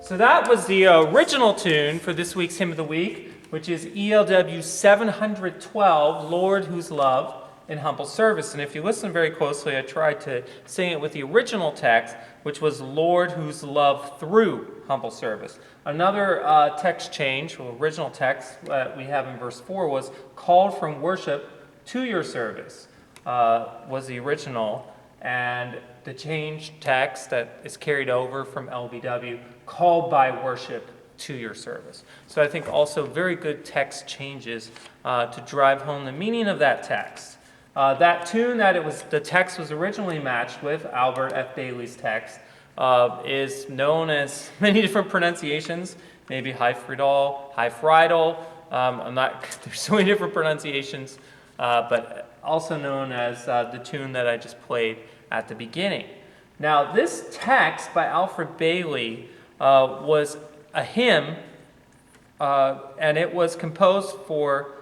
So that was the original tune for this week's Hymn of the Week, which is ELW 712, Lord Whose Love in Humble Service. And if you listen very closely, I tried to sing it with the original text, which was Lord Whose Love Through Humble Service. Another text change, or original text that we have in verse 4 was called from worship to your service, was the original. And the change text that is carried over from LBW, called by worship to your service. So I think also very good text changes to drive home the meaning of that text. That tune that the text was originally matched with, Albert F. Bailey's text, is known as many different pronunciations, maybe High Friedel, High Friedel. There's so many different pronunciations, but also known as the tune that I just played at the beginning. Now, this text by Alfred Bailey was a hymn, and it was composed for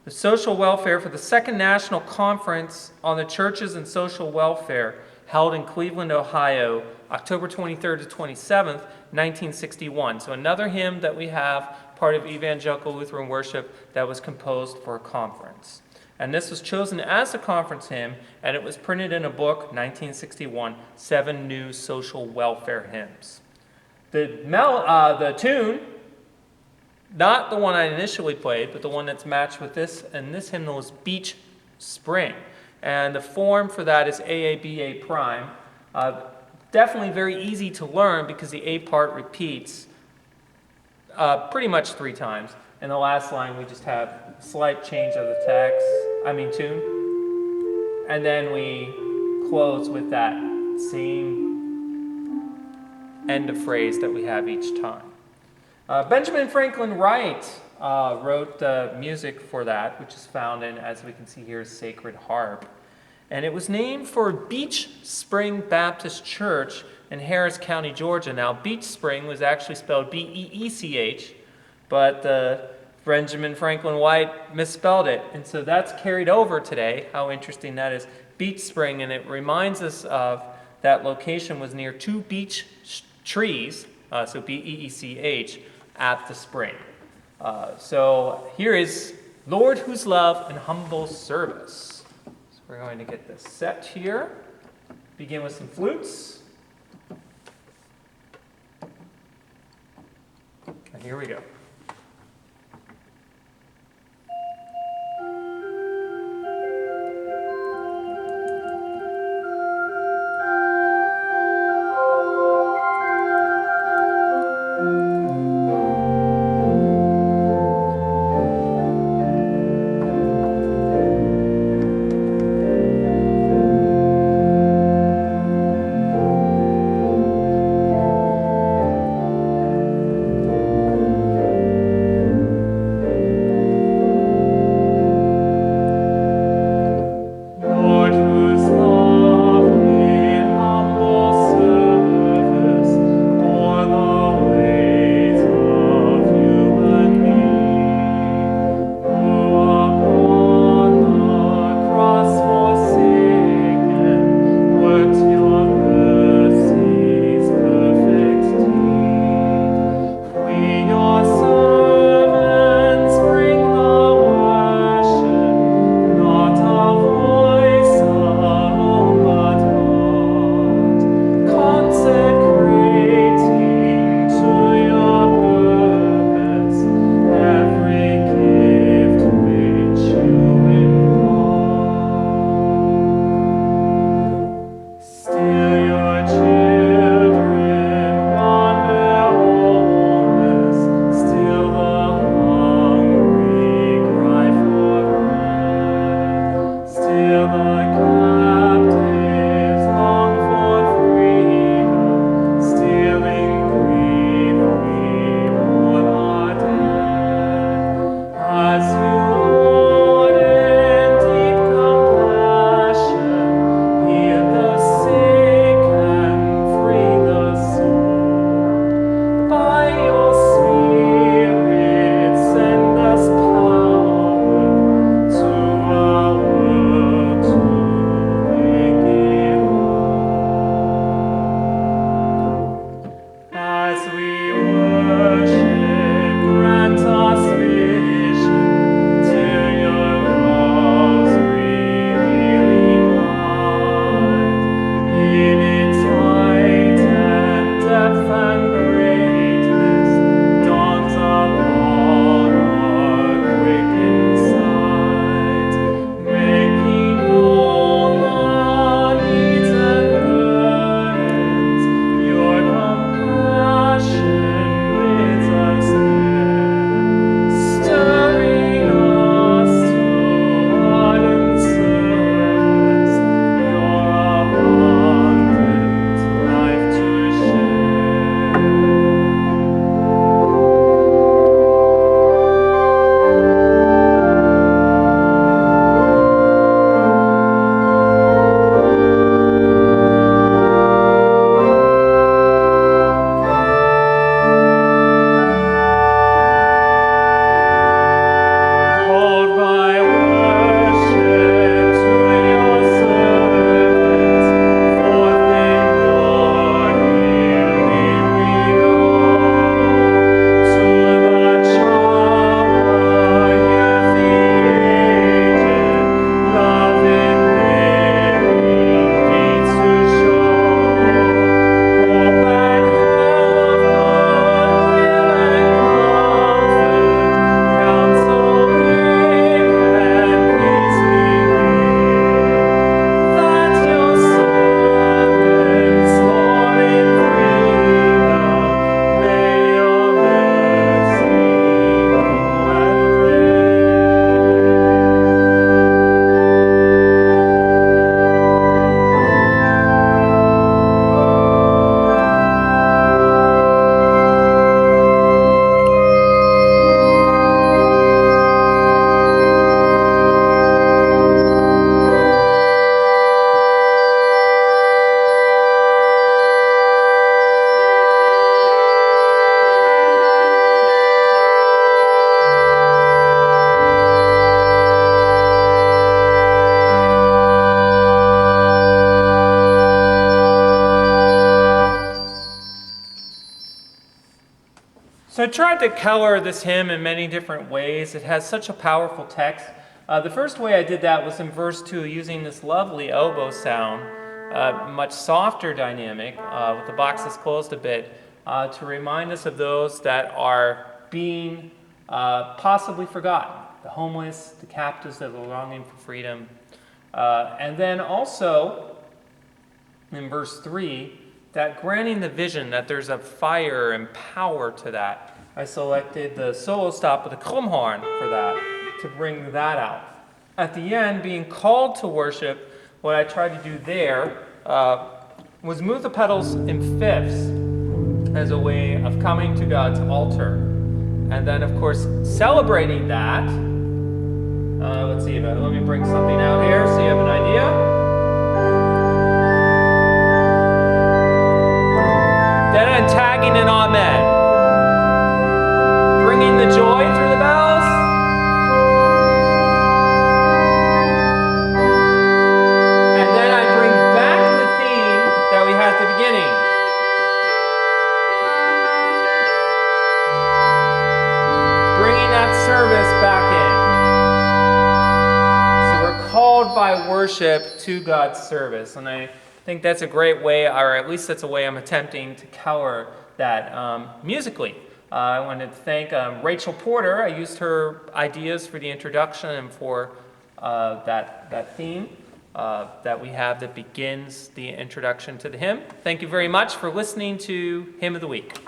the social welfare for the Second National Conference on the Churches and Social Welfare held in Cleveland, Ohio, October 23rd to 27th, 1961. So another hymn that we have, part of Evangelical Lutheran Worship, that was composed for a conference. And this was chosen as the conference hymn, and it was printed in a book, 1961, 7 New Social Welfare Hymns. The tune, not the one I initially played, but the one that's matched with this, and this hymnal is Beach Spring. And the form for that is AABA prime. Definitely very easy to learn because the A part repeats pretty much 3 times. In the last line, we just have a slight change of the tune. And then we close with that same end of phrase that we have each time. Benjamin Franklin Wright wrote the music for that, which is found in, as we can see here, Sacred Harp. And it was named for Beach Spring Baptist Church in Harris County, Georgia. Now, Beach Spring was actually spelled B-E-E-C-H, but Benjamin Franklin Wright misspelled it. And so that's carried over today. How interesting that is. Beech Spring, and it reminds us of that location was near 2 beech trees, so B-E-E-C-H, at the spring. So here is Lord Whose Love in Humble Service. So we're going to get this set here. Begin with some flutes. And here we go. So I tried to color this hymn in many different ways. It has such a powerful text. The first way I did that was in verse 2, using this lovely oboe sound, much softer dynamic, with the boxes closed a bit, to remind us of those that are being possibly forgotten, the homeless, the captives that are longing for freedom. And then also, in verse 3, that granting the vision that there's a fire and power to that. I selected the solo stop with the Krummhorn for that, to bring that out. At the end, being called to worship, what I tried to do there was move the pedals in fifths as a way of coming to God's altar. And then, of course, celebrating that. Let's see, let me bring something out here so you have an idea. Then I'm tagging an amen. Bringing the joy through the bells. And then I bring back the theme that we had at the beginning. Bringing that service back in. So we're called by worship to God's service. And I think that's a great way, or at least that's a way I'm attempting to color that musically. I want to thank Rachel Porter. I used her ideas for the introduction and for that theme that we have that begins the introduction to the hymn. Thank you very much for listening to Hymn of the Week.